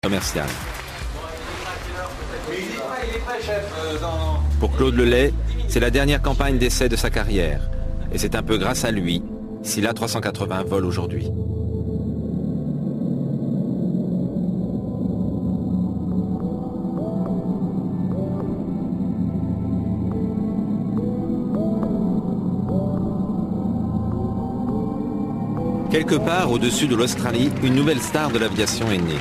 commercial. Pour Claude Lelay, c'est la dernière campagne d'essai de sa carrière. Et c'est un peu grâce à lui si l'A380 vole aujourd'hui. Quelque part au-dessus de l'Australie, une nouvelle star de l'aviation est née.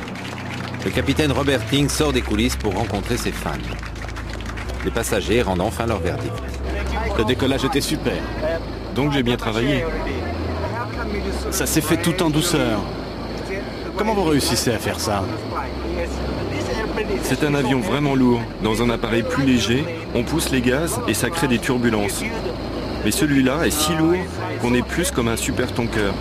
Le capitaine Robert King sort des coulisses pour rencontrer ses fans. Les passagers rendent enfin leur verdict. Le décollage était super. Donc j'ai bien travaillé. Ça s'est fait tout en douceur. Comment vous réussissez à faire ça? C'est un avion vraiment lourd. Dans un appareil plus léger, on pousse les gaz et ça crée des turbulences. Mais celui-là est si lourd qu'on est plus comme un super tanker.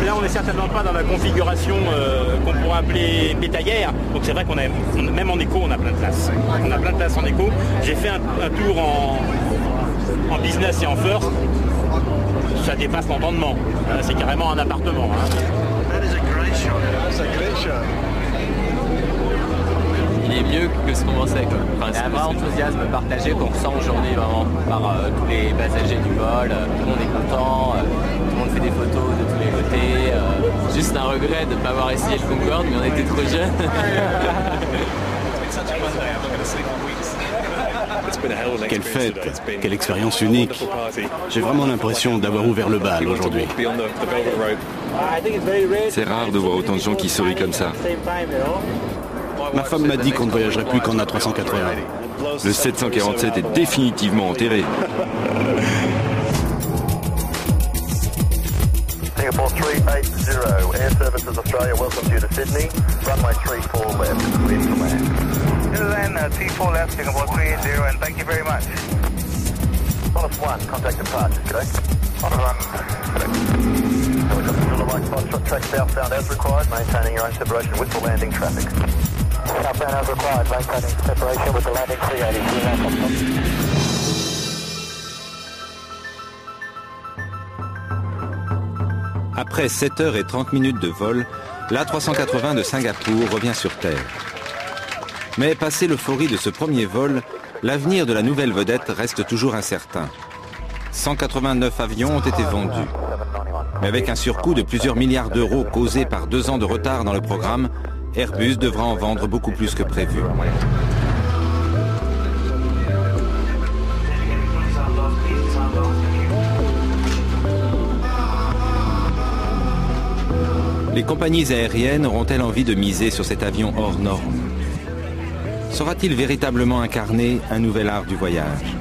Là, on n'est certainement pas dans la configuration qu'on pourrait appeler bétaillère. Donc c'est vrai qu'on a, même en éco, on a plein de places. On a plein de places en éco. J'ai fait un tour en business et en first. Ça dépasse l'entendement. C'est carrément un appartement. Il est mieux que ce qu'on pensait. Enfin, c'est un vrai enthousiasme partagé qu'on ressent aujourd'hui vraiment par tous les passagers du vol. Tout le monde est content, tout le monde fait des photos de tous les côtés. Juste un regret de ne pas avoir essayé le Concorde, mais on était trop jeunes. Quelle fête, quelle expérience unique. J'ai vraiment l'impression d'avoir ouvert le bal aujourd'hui. C'est rare de voir autant de gens qui sourient comme ça. Ma femme m'a dit qu'on ne voyagerait plus qu'en A380. Le 747 est définitivement enterré. Singapore 380, Air Services Australia welcomes you to Sydney. Runway 34 left, clear to land. Then T4 left, Singapore 380, and thank you very much. Qantas 1, contact departure, correct? Qantas 1, correct. Helicopter to the right spot, track southbound as required, maintaining your own separation with the landing traffic. Southbound as required, maintaining separation with the landing 380. Après 7h30 de vol, l'A380 de Singapour revient sur Terre. Mais passé l'euphorie de ce premier vol, l'avenir de la nouvelle vedette reste toujours incertain. 189 avions ont été vendus. Mais avec un surcoût de plusieurs milliards d'euros causé par 2 ans de retard dans le programme, Airbus devra en vendre beaucoup plus que prévu. Les compagnies aériennes auront-elles envie de miser sur cet avion hors norme? Saura-t-il véritablement incarner un nouvel art du voyage?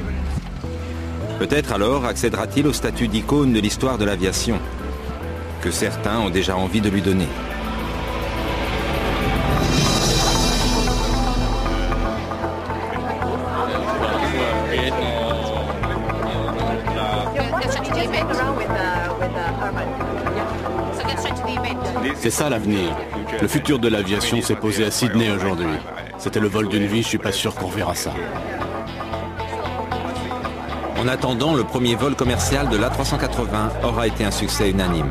Peut-être alors accédera-t-il au statut d'icône de l'histoire de l'aviation, que certains ont déjà envie de lui donner. C'est ça l'avenir. Le futur de l'aviation s'est posé à Sydney aujourd'hui. C'était le vol d'une vie, je suis pas sûr qu'on verra ça. En attendant, le premier vol commercial de l'A380 aura été un succès unanime.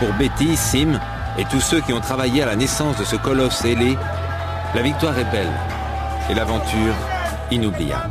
Pour Betty, Sim et tous ceux qui ont travaillé à la naissance de ce colosse ailé, la victoire est belle et l'aventure inoubliable.